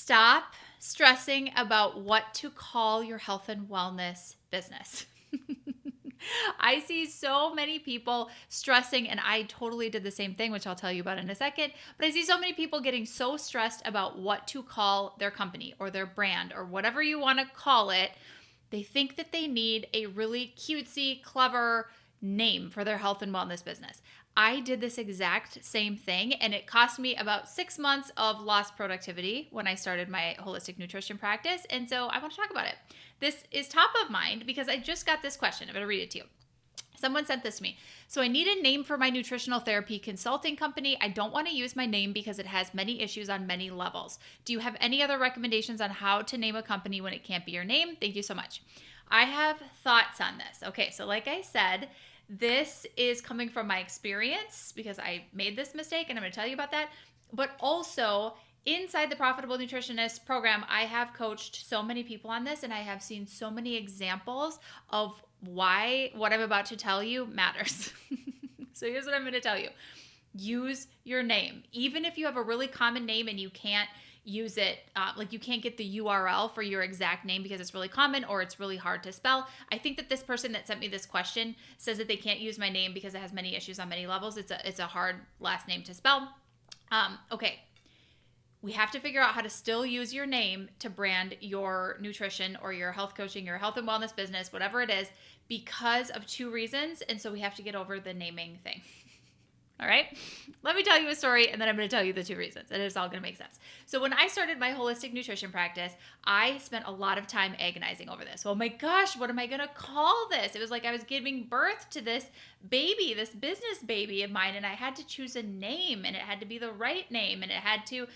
Stop stressing about what to call your health and wellness business. I see so many people stressing, and I totally did the same thing, which I'll tell you about in a second. But I see so many people getting so stressed about what to call their company or their brand or whatever you want to call it. They think that they need a really cutesy, clever name for their health and wellness business. I did this exact same thing, and it cost me about 6 months of lost productivity when I started my holistic nutrition practice. And so I want to talk about it. This is top of mind because I just got this question. I'm going to read it to you. Someone sent this to me. So I need a name for my nutritional therapy consulting company. I don't want to use my name because it has many issues on many levels. Do you have any other recommendations on how to name a company when it can't be your name? Thank you so much. I have thoughts on this. Okay, so like I said, this is coming from my experience because I made this mistake and I'm going to tell you about that. But also inside the Profitable Nutritionist program, I have coached so many people on this and I have seen so many examples of why what I'm about to tell you matters. So here's what I'm going to tell you. Use your name. Even if you have a really common name and you can't use it, like you can't get the URL for your exact name because it's really common or it's really hard to spell. I think that this person that sent me this question says that they can't use my name because it has many issues on many levels. It's a hard last name to spell. Okay. We have to figure out how to still use your name to brand your nutrition or your health coaching, your health and wellness business, whatever it is, because of two reasons. And so we have to get over the naming thing. All right, let me tell you a story and then I'm going to tell you the two reasons and it's all going to make sense. So when I started my holistic nutrition practice, I spent a lot of time agonizing over this. Oh my gosh, what am I going to call this? It was like I was giving birth to this baby, this business baby of mine, and I had to choose a name and it had to be the right name and it had to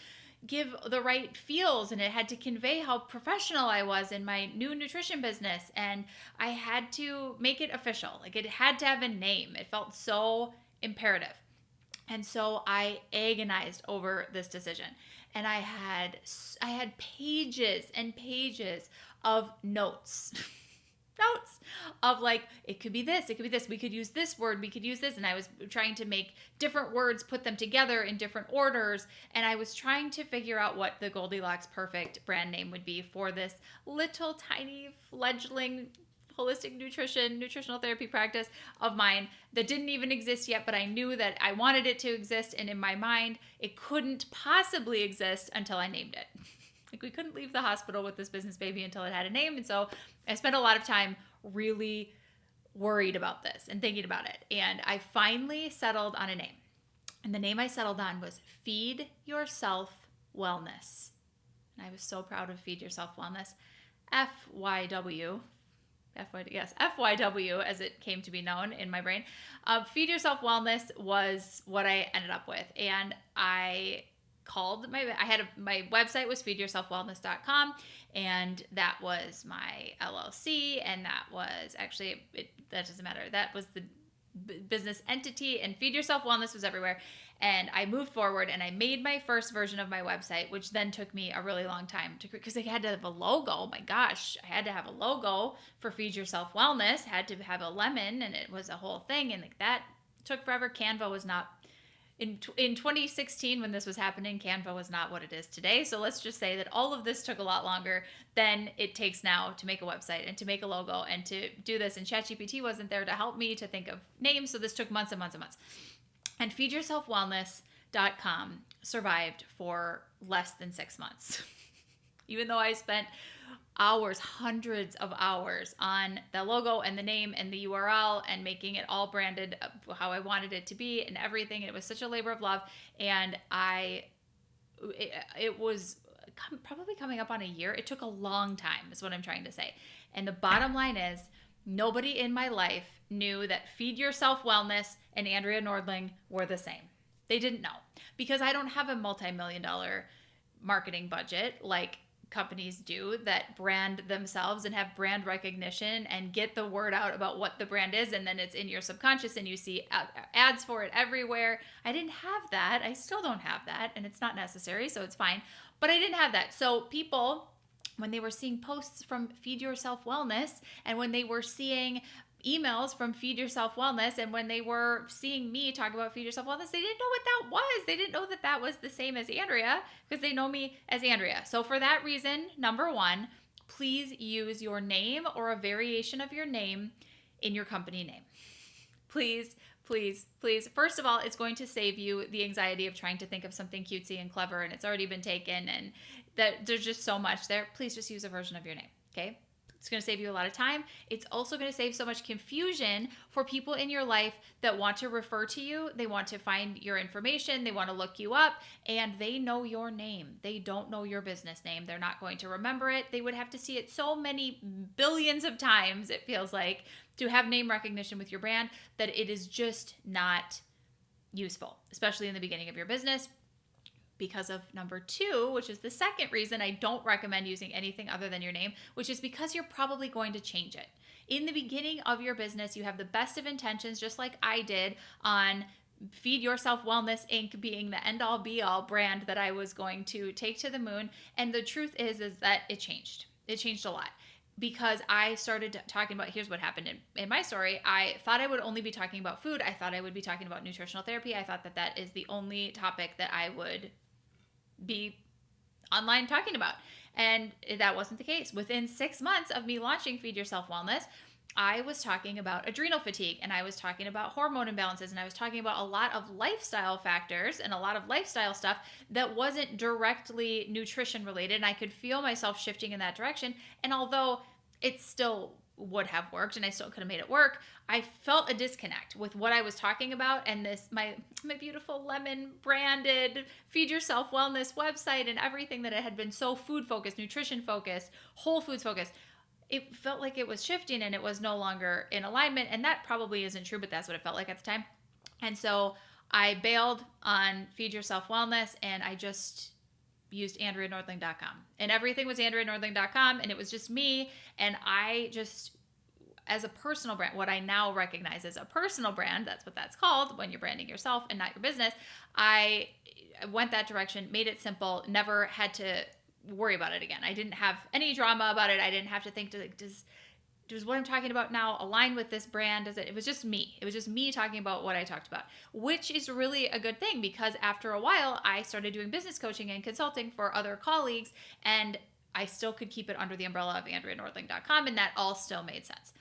give the right feels and it had to convey how professional I was in my new nutrition business, and I had to make it official. Like it had to have a name. It felt so imperative. And so I agonized over this decision. And I had pages and pages of notes. Notes of like, it could be this, it could be this. We could use this word, we could use this. And I was trying to make different words, put them together in different orders. And I was trying to figure out what the Goldilocks perfect brand name would be for this little tiny fledgling holistic nutritional therapy practice of mine that didn't even exist yet, but I knew that I wanted it to exist, and in my mind it couldn't possibly exist until I named it. Like we couldn't leave the hospital with this business baby until it had a name, and so I spent a lot of time really worried about this and thinking about it, and I finally settled on a name, and the name I settled on was Feed Yourself Wellness. And I was so proud of Feed Yourself Wellness. FYW, as it came to be known in my brain. Feed Yourself Wellness was what I ended up with. And I called my website was feedyourselfwellness.com, and that was my LLC, and that was actually, that doesn't matter. That was the business entity, and Feed Yourself Wellness was everywhere. And I moved forward and I made my first version of my website, which then took me a really long time to create because I had to have a logo. Oh my gosh, I had to have a logo for Feed Yourself Wellness, had to have a lemon, and it was a whole thing. And like that took forever. Canva was not, in 2016 when this was happening, Canva was not what it is today. So let's just say that all of this took a lot longer than it takes now to make a website and to make a logo and to do this. And ChatGPT wasn't there to help me to think of names. So this took months and months and months. And feedyourselfwellness.com survived for less than 6 months. Even though I spent hours, hundreds of hours on the logo and the name and the URL and making it all branded how I wanted it to be and everything. And it was such a labor of love. And it was probably coming up on a year. It took a long time is what I'm trying to say. And the bottom line is nobody in my life knew that Feed Yourself Wellness and Andrea Nordling were the same. They didn't know because I don't have a multi-million-dollar marketing budget like companies do that brand themselves and have brand recognition and get the word out about what the brand is, and then it's in your subconscious and you see ads for it everywhere. I didn't have that. I still don't have that, and it's not necessary, so it's fine. But I didn't have that. So people, when they were seeing posts from Feed Yourself Wellness and when they were seeing emails from Feed Yourself Wellness, and when they were seeing me talk about Feed Yourself Wellness, they didn't know what that was. They didn't know that that was the same as Andrea, because they know me as Andrea. So for that reason, number one, please use your name or a variation of your name in your company name. Please, please, please. First of all, it's going to save you the anxiety of trying to think of something cutesy and clever, and it's already been taken, and that there's just so much there. Please just use a version of your name, okay? It's going to save you a lot of time. It's also going to save so much confusion for people in your life that want to refer to you. They want to find your information. They want to look you up, and they know your name. They don't know your business name. They're not going to remember it. They would have to see it so many billions of times, it feels like, to have name recognition with your brand, that it is just not useful, especially in the beginning of your business. Because of number two, which is the second reason I don't recommend using anything other than your name, which is because you're probably going to change it. In the beginning of your business, you have the best of intentions, just like I did on Feed Yourself Wellness Inc. being the end-all be-all brand that I was going to take to the moon. And the truth is that it changed. It changed a lot. Because I started talking about, here's what happened in my story. I thought I would only be talking about food. I thought I would be talking about nutritional therapy. I thought that that is the only topic that I would be online talking about. And that wasn't the case. Within 6 months of me launching Feed Yourself Wellness, I was talking about adrenal fatigue, and I was talking about hormone imbalances, and I was talking about a lot of lifestyle factors and a lot of lifestyle stuff that wasn't directly nutrition related. And I could feel myself shifting in that direction. And although it still would have worked and I still could have made it work, I felt a disconnect with what I was talking about and this my beautiful lemon branded Feed Yourself Wellness website and everything that it had been so food focused, nutrition focused, whole foods focused. It felt like it was shifting and it was no longer in alignment, and that probably isn't true, but that's what it felt like at the time. And so I bailed on Feed Yourself Wellness, and I just used AndreaNordling.com, and everything was AndreaNordling.com, and it was just me. And I just, as a personal brand, what I now recognize as a personal brand, that's what that's called when you're branding yourself and not your business, I went that direction, made it simple, never had to worry about it again. I didn't have any drama about it. I didn't have to think, does what I'm talking about now align with this brand? It was just me. It was just me talking about what I talked about, which is really a good thing, because after a while I started doing business coaching and consulting for other colleagues, and I still could keep it under the umbrella of AndreaNordling.com, and that all still made sense.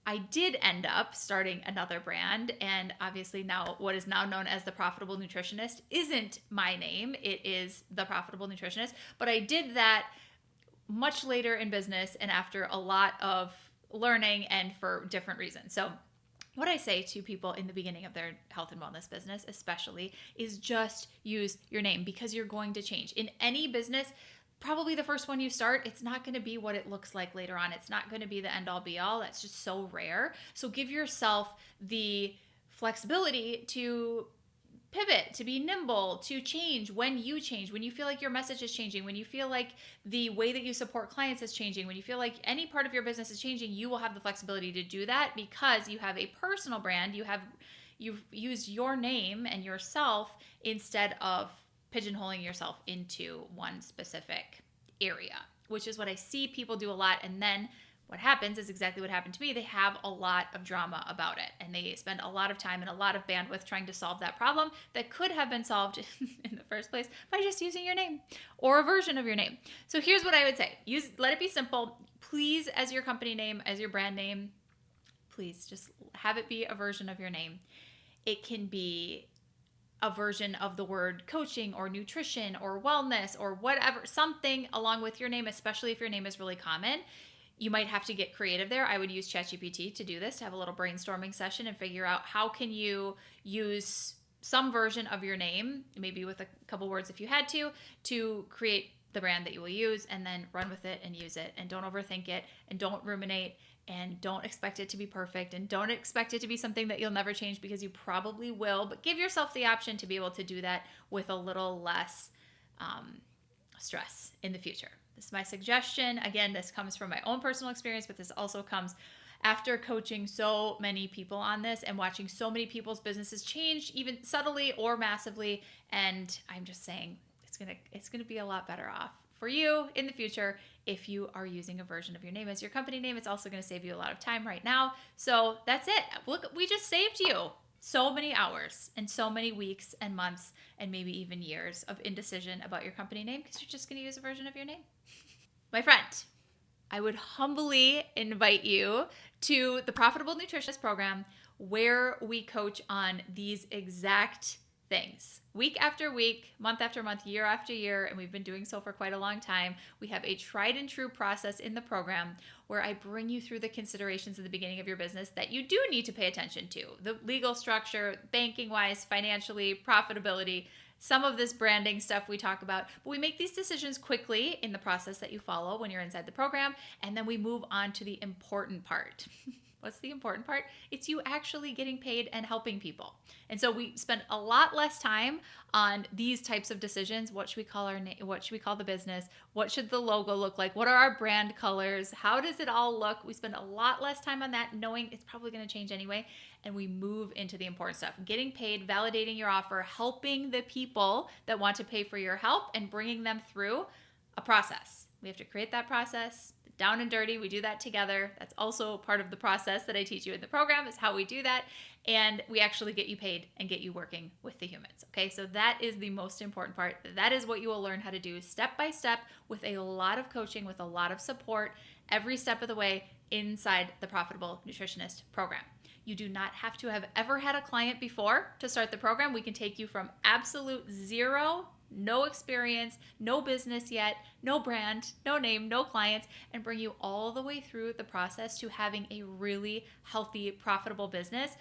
I did end up starting another brand, and obviously now what is now known as the Profitable Nutritionist isn't my name. It is the Profitable Nutritionist, but I did that much later in business and after a lot of learning and for different reasons. So what I say to people in the beginning of their health and wellness business especially is just use your name, because you're going to change. In any business, probably the first one you start, it's not going to be what it looks like later on. It's not going to be the end all be all. That's just so rare. So give yourself the flexibility to pivot, to be nimble, to change when you change, when you feel like your message is changing, when you feel like the way that you support clients is changing, when you feel like any part of your business is changing, you will have the flexibility to do that because you have a personal brand. You've used your name and yourself instead of pigeonholing yourself into one specific area, which is what I see people do a lot. And then what happens is exactly what happened to me. They have a lot of drama about it, and they spend a lot of time and a lot of bandwidth trying to solve that problem that could have been solved in the first place by just using your name or a version of your name. So here's what I would say. Let it be simple. Please, as your company name, as your brand name, please just have it be a version of your name. It can be a version of the word coaching or nutrition or wellness or whatever, something along with your name, especially if your name is really common. You might have to get creative there. I would use ChatGPT to do this, to have a little brainstorming session and figure out how can you use some version of your name, maybe with a couple words if you had to create the brand that you will use, and then run with it and use it. And don't overthink it, and don't ruminate, and don't expect it to be perfect, and don't expect it to be something that you'll never change, because you probably will. But give yourself the option to be able to do that with a little less stress in the future. This is my suggestion. Again, this comes from my own personal experience, but this also comes after coaching so many people on this and watching so many people's businesses change, even subtly or massively. And I'm just saying it's gonna be a lot better off for you in the future if you are using a version of your name as your company name. It's also going to save you a lot of time right now. So that's it. Look, we just saved you so many hours and so many weeks and months and maybe even years of indecision about your company name because you're just going to use a version of your name. My friend, I would humbly invite you to the Profitable Nutritionist program where we coach on these exact things. Week after week, month after month, year after year, and we've been doing so for quite a long time. We have a tried and true process in the program where I bring you through the considerations at the beginning of your business that you do need to pay attention to. The legal structure, banking-wise, financially, profitability, some of this branding stuff we talk about, but we make these decisions quickly in the process that you follow when you're inside the program, and then we move on to the important part. What's the important part? It's you actually getting paid and helping people. And so we spend a lot less time on these types of decisions. What should we call our name? What should we call the business? What should the logo look like? What are our brand colors? How does it all look? We spend a lot less time on that, knowing it's probably going to change anyway. And we move into the important stuff, getting paid, validating your offer, helping the people that want to pay for your help, and bringing them through a process. We have to create that process down and dirty. We do that together. That's also part of the process that I teach you in the program, is how we do that. And we actually get you paid and get you working with the humans. Okay, so that is the most important part. That is what you will learn how to do step by step with a lot of coaching, with a lot of support, every step of the way inside the Profitable Nutritionist program. You do not have to have ever had a client before to start the program. We can take you from absolute zero, no experience, no business yet, no brand, no name, no clients, and bring you all the way through the process to having a really healthy, profitable business.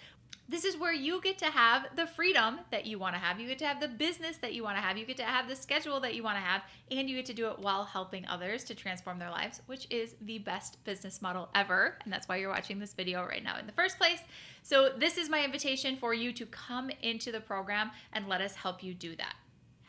This is where you get to have the freedom that you want to have. You get to have the business that you want to have. You get to have the schedule that you want to have, and you get to do it while helping others to transform their lives, which is the best business model ever. And that's why you're watching this video right now in the first place. So this is my invitation for you to come into the program and let us help you do that.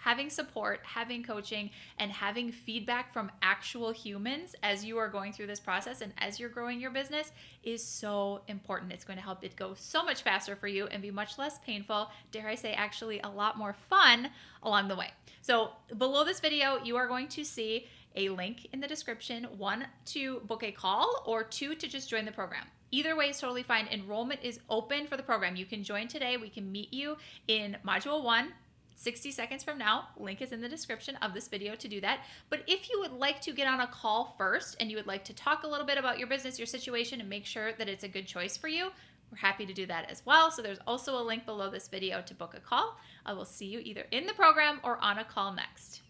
Having support, having coaching, and having feedback from actual humans as you are going through this process and as you're growing your business is so important. It's going to help it go so much faster for you and be much less painful, dare I say actually a lot more fun along the way. So below this video, you are going to see a link in the description, 1 to book a call or 2 to just join the program. Either way is totally fine. Enrollment is open for the program. You can join today. We can meet you in Module 1, 60 seconds from now. Link is in the description of this video to do that. But if you would like to get on a call first and you would like to talk a little bit about your business, your situation, and make sure that it's a good choice for you, we're happy to do that as well. So there's also a link below this video to book a call. I will see you either in the program or on a call next.